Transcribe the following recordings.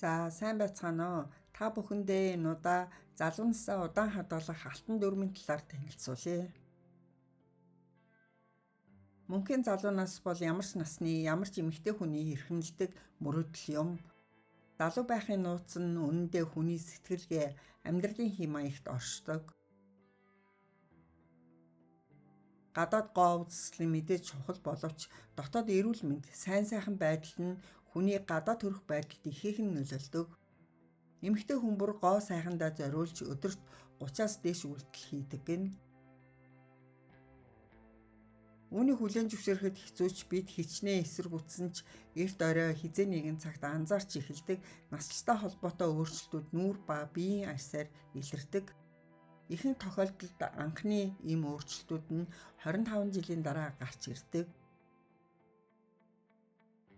За сайн байцгаана уу? Та бүхэндээ энэ удаа залуунасаа удаан хадгалах алтан дүрмийн талаар танилцуулъя. Мөнхийн залуу нас бол ямар ч насны, ямар ч эмэгтэй хүний эрхэмлдэг мөрөөдөл юм. Залуу байхын нууц нь үнэндээ хүний сэтгэлгээ, амьдралын хэм маягт оршдог. Гадаад гоо үзэсгэлэн мэдээж чухал боловч дотоод эрүүл мэнд, сайн сайхан байдал нь хүний гадаад төрөх байдалд ихээхэн нөлөөлдөг. Эмэгтэй хүн бүр гоо сайхандаа зориулж өдөрт 30-аас дээш үйлдэл хийдэг гин. Үүнийг хүлээн зөвшөөрөхөд хэцүүч бид хичнээн эсэргүүцсэн ч эрт орой хизээ нэгэн цагт анзаарч эхэлдэг насжилттай холбоотой өөрчлөлтүүд нүүр ба биеийн арьсаар илэрдэг. Ихэнх тохиолдолд анхны ийм өөрчлөлтүүд нь 25 жилийн дараа гарч ирдэг.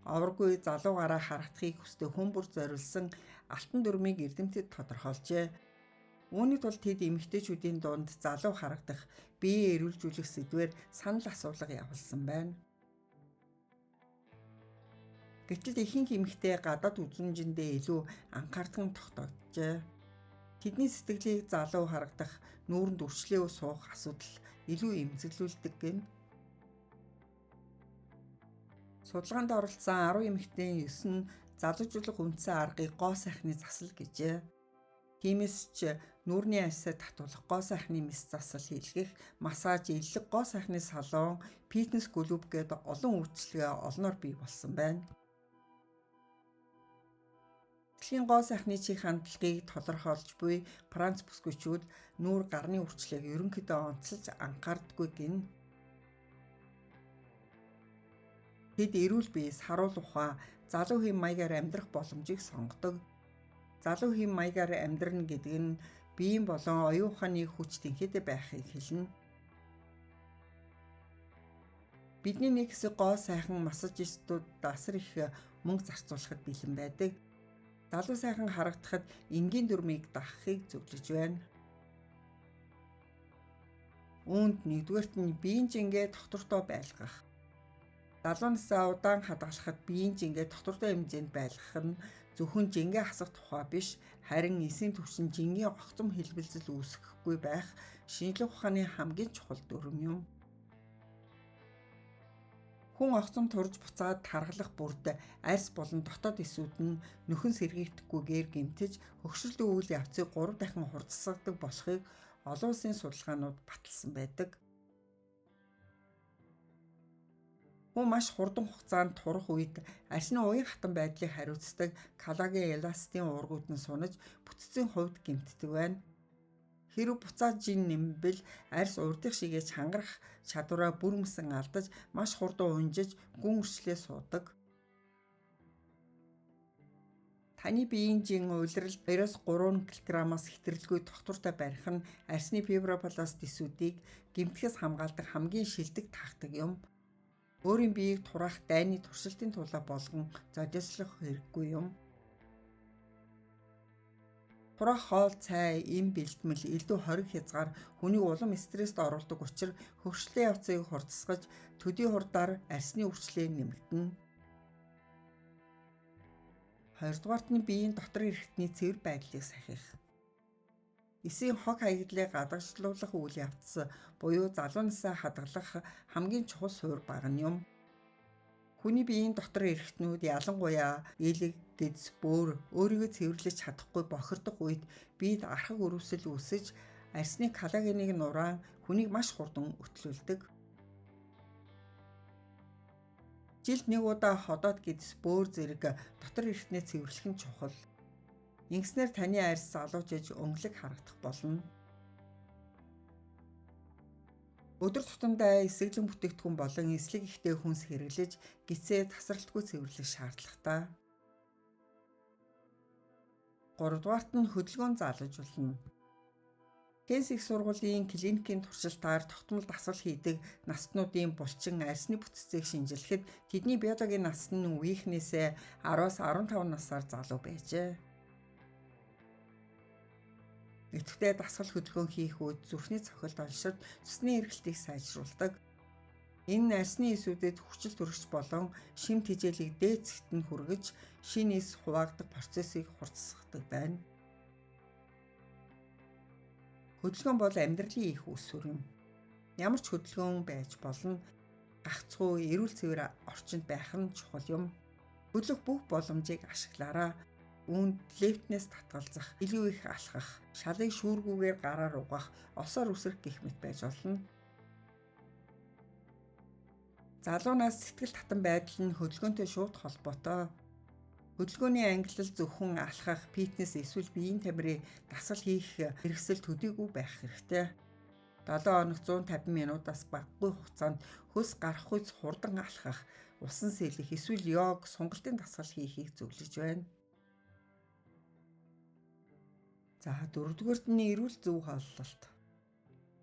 Аваргүй залуугаараа харагдахыг хүсдэг хүн бүр зориулсан алтан дүрмийг эрдэмтэд тодорхойлжээ. Үүний тулд тэд эмэгтэйчүүдийн дунд залуу харагдах, биеэ эрүүлжүүлэх сэдвээр санал асуулга явуулсан байна. Гэтэл ихэнх эмэгтэй гадаад үзмжиндээ илүү анхаардан тогтооджээ. Тэдний сэтгэлийг залуу харагдах, нүүрэнд үрчлээ суух асуудал илүү эмзэглүүлдэг гин. Судалгаанд оролцсон 10 эмэгтэйн 9 нь залуужуулах үндсэн аргыг гоо сайхны засал гэжээ. Тиймээс ч нүүрний арьсаа татуулах, гоо сайхны мэс засал хийлгэх, массаж, эллэг, гоо сайхны салон, фитнес клуб гээд олон үйлчилгээ олноор бий болсон байна. Дэлхийн гоо сайхны чих хандлагыг тодорхойлж буй Франц бүсгүйчүүд нүүр гарны үрчлэгийг ерөнхийдөө онцолж анхаардаггүй гин. Тэд эрүүл биес, харуул ухаан, залуу хэм маягаар амьдрах боломжийг сонгодог. Залуу хэм маягаар амьдрна гэдэг нь биеийн болон оюун ухааны хүч тэнхээтэй байхыг хэлнэ. Бидний нэг хэсэг гоо сайхан массажистууд асар их мөнгө зарцуулахад бэлэн байдаг. Залуу сайхан харагдахад энгийн дүрмийг дагахыг зөвлөж байна. Үүнд нэгдүгээрт нь биеийн жингээ доктортой байлгах. Залуу насаа удаан хадгалахад биеийн жингээ доктортой хэмжээнд байлгах нь зөвхөн жингээ хасах тухай биш, харин эсийн түвшин жингийн огцом хэлбэлзэл үүсгэхгүй байх шинжлэх ухааны хамгийн чухал дүрм юм. Хүн огцом турж буцаад тархалах бүрд арьс болон дотоод эсүүд нь нөхөн сэргийгдэхгүйгээр гэмтэж хөгшрөлтийн үйл явцыг 3 дахин хурдсагдаг болохыг олон улсын судалгаанууд баталсан байдаг. Хүн маш хурдан хугацаанд турах үед арьсны уян хатан байдлыг хариуцдаг коллаген эластин уургууд нь сунаж бүтцийн хувьд гэмтдэг байна. Хэрэв буцаад жин нэмбэл арьс урдих шигээ чангарах чадвараа бүрмсэн алдаж маш хурдан унжиж гүн үрчлээ суудаг. Таны биеийн жин улирал 2-3 кг-аас хэтрэлгүй доктортой барих нь арьсны фибробласт эсүүдийг гэмтэхээс хамгаалдаг хамгийн шилдэг тактик юм. Өөрийн биеийг тураах дайны туршилтын тулаа болгон зодиослох хэрэггүй юм. Тураах хоол, цай, эм бэлтгэл, элдв хориг хязгаар хүнийг улам стресст оруулдаг учраас хөгшрөлийн явцыг хурдсгаж төдий хурдаар арьсны үрчлээ нэмэгдэнэ. Хоёрдугаарт нь биеийн дотор эрхтний цэвэр байдлыг сахих. Эсийн хог хаягдлыг гадагшлуулах үйл явц буюу залуу насаа хадгалах хамгийн чухал суурь баг нь юм. Хүний биеийн дотор эрхтнүүд ялангуяа элэг, дэдс, бөөр өөрийгөө цэвэрлэж чадахгүй бохирдох үед биед архаг өрөвсөл үүсэж арьсны коллагеныг нураан хүнийг маш хурдан өтлүүлдэг. Жилд нэг удаа ходоод гэдэс бөөр зэрэг дотор эрхтнээ цэвэрлэх нь чухал. Ингэснээр таны арьс залуужиж өнгөлөг харагдах болно. Өдөр тутамдаа эсрэглэн бүтээгдэхүүн болон эслэг ихтэй хүнс хэрэглэж гисээ тасралтгүй цэвэрлэх шаардлагатай. 3-дугаарт нь хөдөлгөөн залуужуулна. Кенс их сургуулийн клиникийн туршилтаар тогтмол дасгал хийдэг настнуудын булчин арьсны бүтцийг шинжилэхэд тэдний биологийн нас нь үеийнхнээсээ 10-аас 15 насаар залуу байжээ. Идэвхтэй дасгал хөдөлгөөн хийх үед зүрхний цохилт олширч цусны эргэлтийг сайжруулдаг. Энэ арсны эсүүдэд хүчил төрөгч болон шимт хижээлийг дээд зэгт нь хүргэж шинэ эс хуваагдах процессыг хурцсгадаг байна. Хөдөлгөөн бол амьдралын их үүсвэр юм. Ямар ч хөдөлгөөн байж болно. Гагцхүү эрүүл цэвэр орчинд байх нь чухал юм. Хөдлөх бүх боломжийг ашиглаарай. Үүнд лефтнээс татгалзах, илүү их алхах, шалыг шүүргүүгээр гараар угах, осоор үсрэх гэх мэт байж болно. Залуунаас сэтгэл татан байдал нь хөдөлгөөнтэй шууд холбоотой. Хөдөлгөөний ангиллал зөвхөн алхах, фитнес эсвэл биеийн тамирын дасгал хийх хэрэгсэл төдийгүй байх хэрэгтэй. 7 хоног 150 минутаас багагүй хугацаанд хөлс гарахгүйц хурдан алхах, усан сэлэх эсвэл йог, сонголтын дасгал хийхийг зөвлөж байна. За 4-р нь эрүүл зөв хооллолт.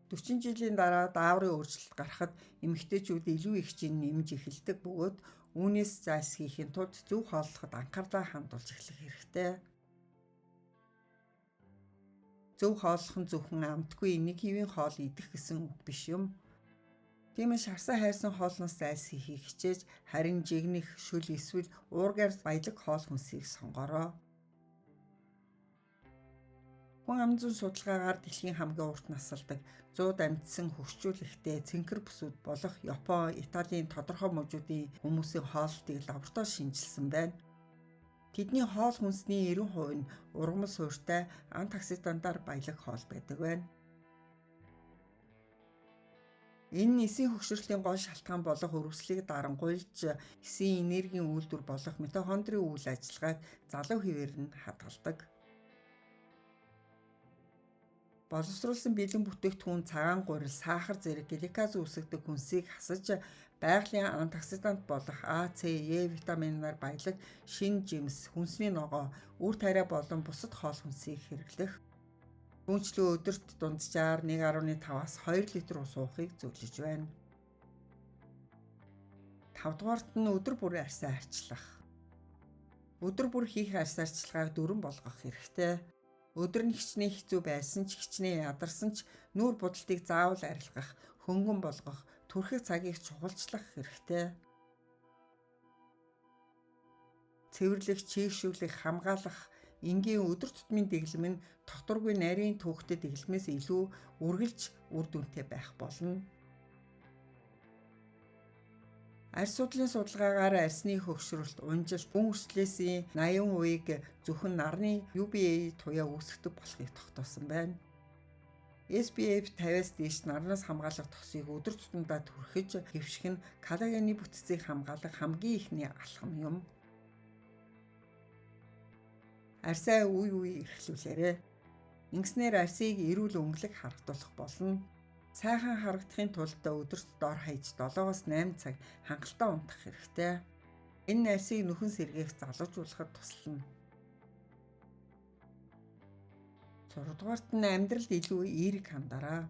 40 жилийн дараа дааврын өөрчлөлт гарахад эмэгтэйчүүд илүү их жин нэмж эхэлдэг бөгөөд үүнээс зайлсхийхийн тулд зөв хооллоход анхаарлаа хандуулж эхлэх хэрэгтэй. Зөв хооллох нь зөвхөн амтгүй нэг хэвийн хоол идэх гэсэн үг биш юм. Тиймээс шарсан хайрсан хоолноос зайлсхийхийг хичээж харин жигнэх, шүл эсвэл уургаар баялаг хоол хүнсийг сонгороо. Хүн ам зүйн судалгаагаар дэлхийн хамгийн урт насалдаг 100 амьдсан хөгжүүлэхтэй цэнхэр бүсүүд болох Япон, Италийн тодорхой мужуудын хүмүүсийн хооллолтыг лаборатори шинжилсэн байна. Тэдний хоол хүнсний 90% нь ургамал суурьтай антиоксидантаар баялаг хоол байдаг байна. Энэ нь эсийн хөгшрөлийн гол шалтгаан болох өрөвслийг дарангуйлж эсийн энергийн үйлдвэр болох митохондрийн үйл ажиллагааг залуу хэвээр нь хадгалдаг. Боловсруулсан бэлэн бүтээгдэхүүн, цагаан гурил, сахар зэрэг глюкоз үүсгдэг хүнсийг хасаж байгалийн антиоксидант болох А, С, Е витаминаар баялаг шинэ жимс, хүнсний ногоо, үр тариа болон бусад хоол хүнсийг хэрэглэх. Түүнчлэн өдөрт дунджаар 1.5-аас 2 литр ус уухыг зөвлөж байна. 5-дугаарт нь өдөр бүр арьсаа арчлах. Өдөр бүр хийх арьс арчилгааг 4 болгох хэрэгтэй. Өдөр нь хичнээн хэцүү байсан ч хичнээн ядарсан ч нүүр будалтыг заавал арилгах, хөнгөн болгох, түрхэх цагийг чухалчлах хэрэгтэй. Цэвэрлэх, чийгшүүлэх, хамгаалах энгийн өдөр тутмын дэглэм нь тогтворгүй нарийн түүхтэй дэглэмээс илүү үргэлж үр дүнтэй байх болно. Арьс судлалын судалгаагаар арьсны хөгшрөлт, унжилт, гүн өрчлөөсийн 80%-ийг зөвхөн нарны UVA туяа үүсгдэг болохыг тогтоосон байна. SPF 50-аас дээш нарнаас хамгаалах тосыг өдөр тутамдаа түрхэж хэвших нь коллагены бүтцийг хамгаалах хамгийн ихний алхам юм. Арьсаа үе үе эрхлүүлээрэй. Ингэснээр арьсыг эрүүл өнгөлөг харагдуулах болно. Сайхан харагдахын тулд өдөрт дор хаяж 7-оос 8 цаг хангалттай унтах хэрэгтэй. Энэ арьсыг нөхөн сэргээх залуужуулахад туслана. 6-дугаарт нь амьдралд илүү эерэг хандаарай.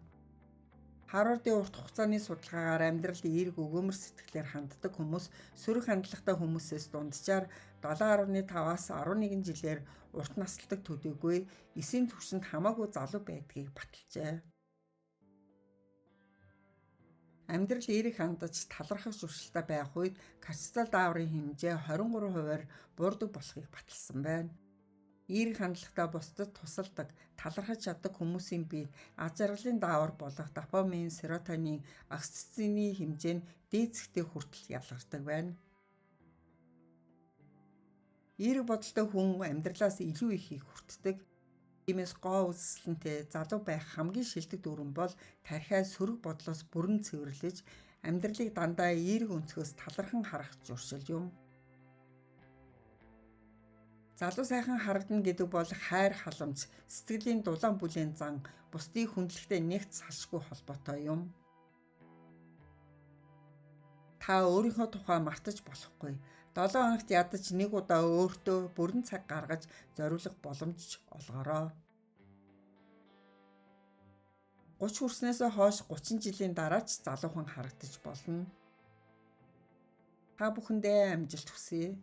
Харвардын урт хугацааны судалгаагаар амьдралд эерэг өгөөмөр сэтгэлээр ханддаг хүмүүс сөрөг хандлагатай хүмүүсээс дунджаар 7.5-аас 11 жилээр урт насалдаг төдийгүй эсийн түвшинд хамаагүй залуу байдгийг баталжээ. Амьдрал эерэг хандаж талархах зуршилтай байх үед кортизол дааврын хэмжээ 23%-аар буурдаг болохыг баталсан байна. Эерэг хандлагатай бусдад тусалдаг, талархаж чаддаг хүмүүсийн биед аз жаргалын даавар болох допамин, серотонин, окситоцины хэмжээ нь дээд зэгтээ хүртэл ялгардаг байна. Эерэг бодолтой хүн амьдралаас илүү ихийг хүртдэг. Тиймээс гоо үзэсгэлэнтэй залуу байх хамгийн шилдэг дүрэн бол тархиа сөрөг бодлоос бүрэн цэвэрлэж амьдралыг дандаа эерэг өнцгөөс талархан харах зуршил юм. Залуу сайхан харагдана гэдэг бол хайр халамж, сэтгэлийн дулаан бүлээн зан, бусдыг хүндлэхтэй нэгт салшгүй холбоотой юм. Та өөрийнхөө тухай мартаж болохгүй. 7 хоногт ядаж нэг удаа өөртөө бүрэн цаг гаргаж зориулах боломж олгороо. 30 хүрснээс хойш 30 жилийн дараа ч залуухан харагдаж болно. Та бүхэндээ амжилт хүсье.